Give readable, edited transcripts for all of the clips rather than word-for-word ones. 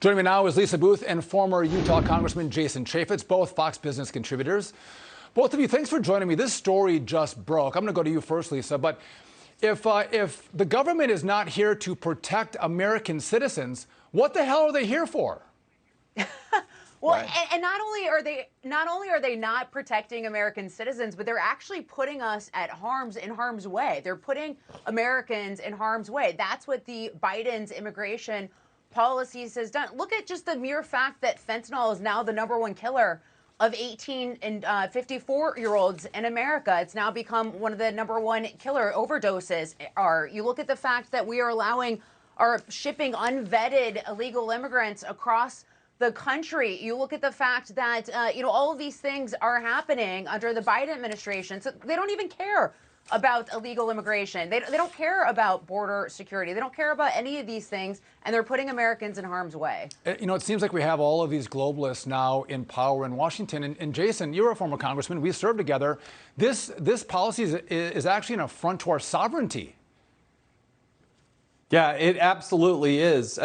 Joining me now is Lisa Boothe and former Utah Congressman Jason Chaffetz, both Fox Business contributors. Both of you, thanks for joining me. This story just broke. I'm going to go to you first, Lisa. But if the government is not here to protect American citizens, what the hell are they here for? Well, right. and not only are they not protecting American citizens, but they're actually putting us in harm's way. They're putting Americans in harm's way. That's what the Biden's immigration policies has done. Look at just the mere fact that fentanyl is now the #1 killer of 18 and 54-year-olds in America. It's now become one of the #1 killer overdoses. You look at the fact that we are shipping unvetted illegal immigrants across the country. You look at the fact that, all of these things are happening under the Biden administration. So they don't even care about illegal immigration. They don't care about border security. They don't care about any of these things, and they're putting Americans in harm's way. It seems like we have all of these globalists now in power in Washington. And Jason, you're a former congressman. We served together. This policy is actually an affront to our sovereignty. Yeah, it absolutely is.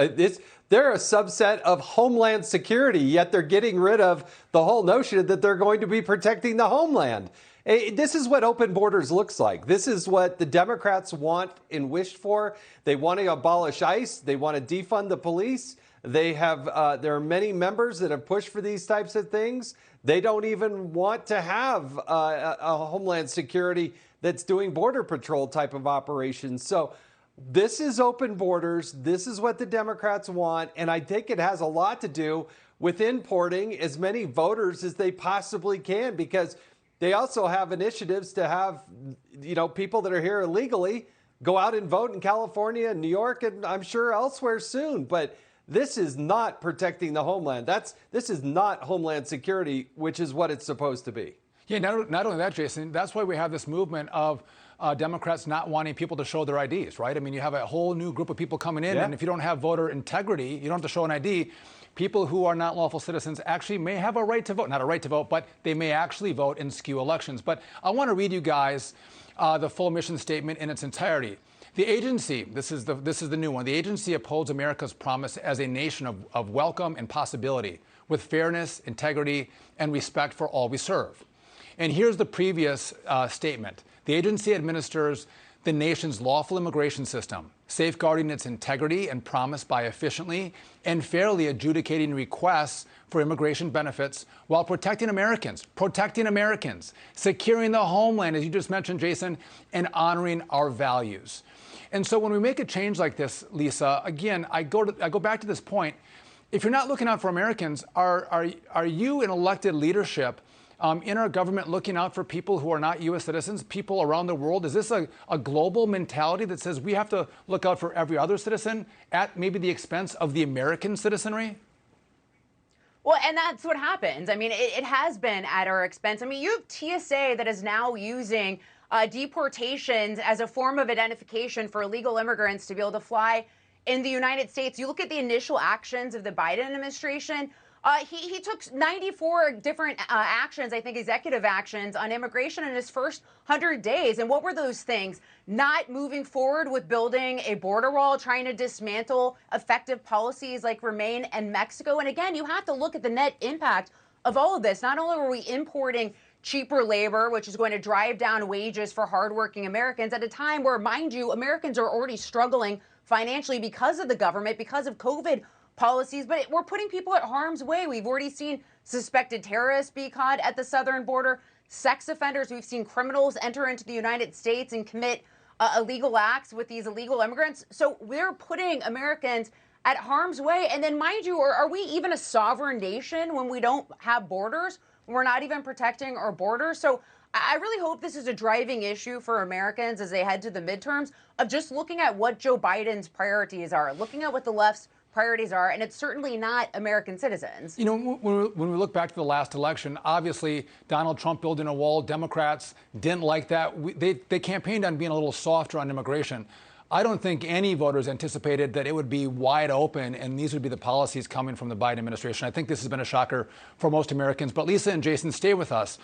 They're a subset of Homeland Security, yet they're getting rid of the whole notion that they're going to be protecting the homeland. This is what open borders looks like. This is what the Democrats want and wished for. They want to abolish ICE. They want to defund the police. There are many members that have pushed for these types of things. They don't even want to have a Homeland Security that's doing border patrol type of operations. So this is open borders. This is what the Democrats want. And I think it has a lot to do with importing as many voters as they possibly can, because they also have initiatives to have, people that are here illegally go out and vote in California and New York and I'm sure elsewhere soon. But this is not protecting the homeland. This is not Homeland Security, which is what it's supposed to be. Yeah, not only that, Jason, that's why we have this movement of Democrats not wanting people to show their IDs, right? I mean, you have a whole new group of people coming in, and if you don't have voter integrity, you don't have to show an ID. People who are not lawful citizens actually may have a right to vote. Not a right to vote, but they may actually vote and skew elections. But I want to read you guys the full mission statement in its entirety. The agency, this is the new one, the agency upholds America's promise as a nation of welcome and possibility, with fairness, integrity, and respect for all we serve. And here's the previous statement. The agency administers the nation's lawful immigration system, safeguarding its integrity and promise by efficiently and fairly adjudicating requests for immigration benefits while protecting Americans, securing the homeland, as you just mentioned, Jason, and honoring our values. And so when we make a change like this, Lisa, again, I go back to this point. If you're not looking out for Americans, are you in elected leadership in our government looking out for people who are not U.S. citizens, people around the world? Is this a global mentality that says we have to look out for every other citizen at maybe the expense of the American citizenry? Well, and that's what happens. I mean, it has been at our expense. I mean, you have TSA that is now using deportations as a form of identification for illegal immigrants to be able to fly in the United States. You look at the initial actions of the Biden administration. He took 94 different actions, I think executive actions, on immigration in his first 100 days. And what were those things? Not moving forward with building a border wall, trying to dismantle effective policies like Remain and Mexico. And again, you have to look at the net impact of all of this. Not only were we importing cheaper labor, which is going to drive down wages for hardworking Americans at a time where, mind you, Americans are already struggling financially because of the government, because of COVID policies, but we're putting people at harm's way. We've already seen suspected terrorists be caught at the southern border, sex offenders. We've seen criminals enter into the United States and commit illegal acts with these illegal immigrants. So we're putting Americans at harm's way. And then, mind you, are we even a sovereign nation when we don't have borders? We're not even protecting our borders. So I really hope this is a driving issue for Americans as they head to the midterms, of just looking at what Joe Biden's priorities are, looking at what the left's priorities are, and it's certainly not American citizens. You know, when we look back to the last election, obviously Donald Trump building a wall, Democrats didn't like that. They campaigned on being a little softer on immigration. I don't think any voters anticipated that it would be wide open and these would be the policies coming from the Biden administration. I think this has been a shocker for most Americans. But Lisa and Jason, stay with us.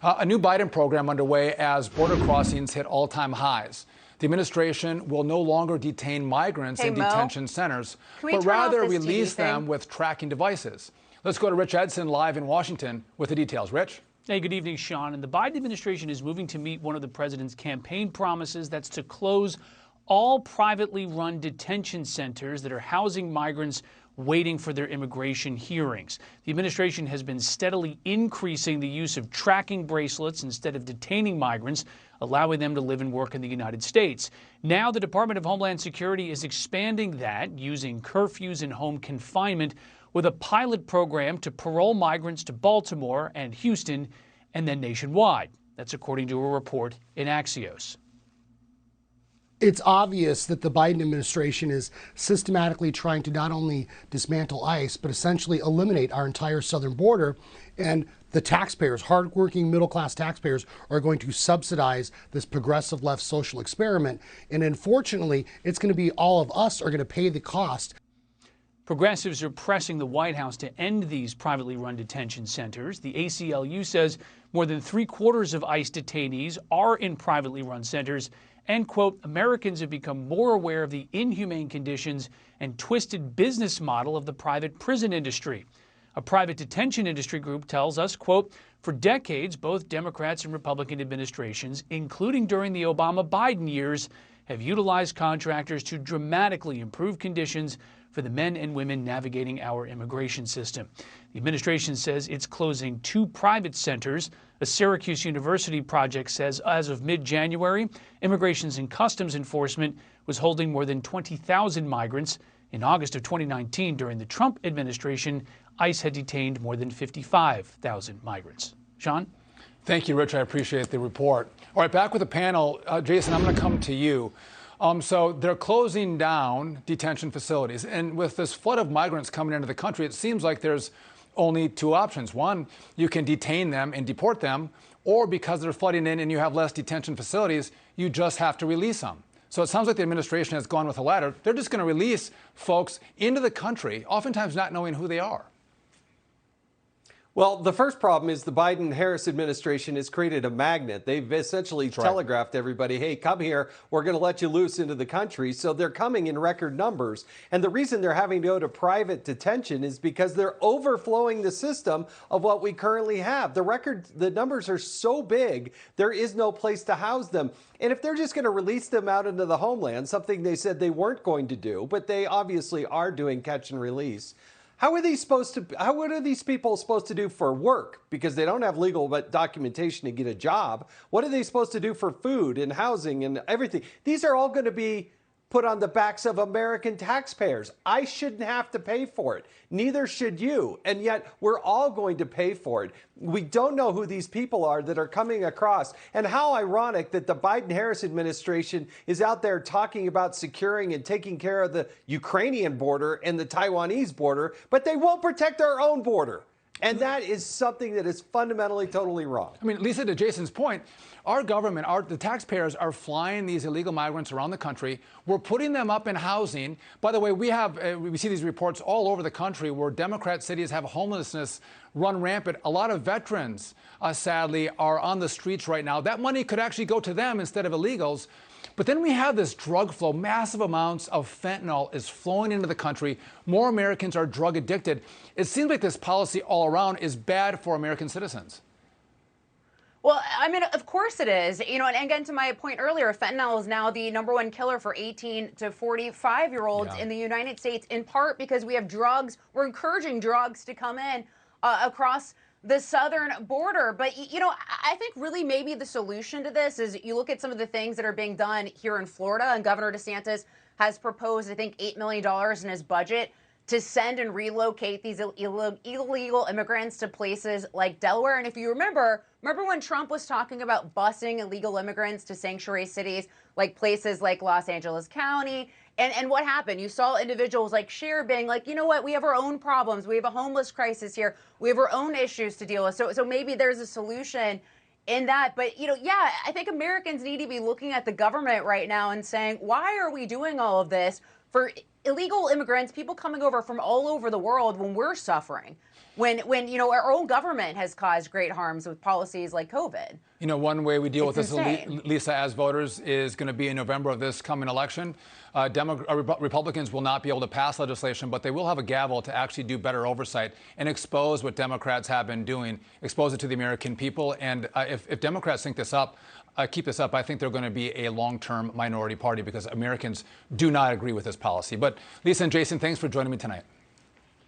A new Biden program underway as border crossings hit all-time highs. the administration will no longer detain migrants in Mo, detention centers, can we but turn off rather this release TV thing? them with tracking devices. Let's go to Rich Edson live in Washington with the details. Rich? Hey, good evening, Sean. And the Biden administration is moving to meet one of the president's campaign promises. That's to close all privately run detention centers that are housing migrants waiting for their immigration hearings. The administration has been steadily increasing the use of tracking bracelets instead of detaining migrants, allowing them to live and work in the United States. Now the Department of Homeland Security is expanding that, using curfews and home confinement, with a pilot program to parole migrants to Baltimore and Houston and then nationwide. That's according to a report in Axios. It's obvious that the Biden administration is systematically trying to not only dismantle ICE, but essentially eliminate our entire southern border. And the taxpayers, hardworking middle-class taxpayers, are going to subsidize this progressive left social experiment. And unfortunately, it's going to be all of us are going to pay the cost. Progressives are pressing the White House to end these privately run detention centers. The ACLU says more than 3/4 of ICE detainees are in privately run centers. And, quote, Americans have become more aware of the inhumane conditions and twisted business model of the private prison industry. A private detention industry group tells us, quote, for decades, both Democrats and Republican administrations, including during the Obama-Biden years, have utilized contractors to dramatically improve conditions for the men and women navigating our immigration system. The administration says it's closing 2 private centers. A Syracuse University project says as of mid-January, Immigrations and Customs Enforcement was holding more than 20,000 migrants. In August of 2019, during the Trump administration, ICE had detained more than 55,000 migrants. Sean? Thank you, Rich. I appreciate the report. All right, back with the panel. Jason, I'm going to come to you. So they're closing down detention facilities. And with this flood of migrants coming into the country, it seems like there's only 2 options. One, you can detain them and deport them, or because they're flooding in and you have less detention facilities, you just have to release them. So it sounds like the administration has gone with the latter. They're just going to release folks into the country, oftentimes not knowing who they are. Well, the first problem is the Biden-Harris administration has created a magnet. They've essentially telegraphed everybody, hey, come here, we're going to let you loose into the country. So they're coming in record numbers. And the reason they're having to go to private detention is because they're overflowing the system of what we currently have. The numbers are so big, there is no place to house them. And if they're just going to release them out into the homeland, something they said they weren't going to do, but they obviously are doing catch and release, How are what are these people supposed to do for work? Because they don't have legal documentation to get a job. What are they supposed to do for food and housing and everything? These are all going to be put on the backs of American taxpayers. I shouldn't have to pay for it. Neither should you. And yet we're all going to pay for it. We don't know who these people are that are coming across. And how ironic that the Biden-Harris administration is out there talking about securing and taking care of the Ukrainian border and the Taiwanese border, but they won't protect our own border. And that is something that is fundamentally totally wrong. I mean, Lisa, to Jason's point, our government, the taxpayers are flying these illegal migrants around the country. We're putting them up in housing. By the way, we see these reports all over the country where Democrat cities have homelessness run rampant. A lot of veterans, sadly, are on the streets right now. That money could actually go to them instead of illegals. But then we have this drug flow. Massive amounts of fentanyl is flowing into the country. More Americans are drug addicted. It seems like this policy all around is bad for American citizens. Well, I mean, of course it is. You know, and again, to my point earlier, fentanyl is now the #1 killer for 18 to 45-year-olds in the United States, in part because we have drugs. We're encouraging drugs to come in across the southern border. But, you know, I think really maybe the solution to this is you look at some of the things that are being done here in Florida, and Governor DeSantis has proposed, I think, $8 million in his budget to send and relocate these illegal immigrants to places like Delaware. And if you remember when Trump was talking about busing illegal immigrants to sanctuary cities like places like Los Angeles County, and what happened? You saw individuals like Cher being like, you know what, we have our own problems. We have a homeless crisis here. We have our own issues to deal with. So maybe there's a solution in that. But, you know, yeah, I think Americans need to be looking at the government right now and saying, why are we doing all of this for illegal immigrants, people coming over from all over the world when we're suffering, when you know, our own government has caused great harms with policies like COVID. You know, one way we deal with this, insane. Lisa, as voters, is going to be in November of this coming election. Republicans will not be able to pass legislation, but they will have a gavel to actually do better oversight and expose what Democrats have been doing, expose it to the American people. And if Democrats keep this up, I think they're going to be a long-term minority party because Americans do not agree with this policy. But Lisa and Jason, thanks for joining me tonight.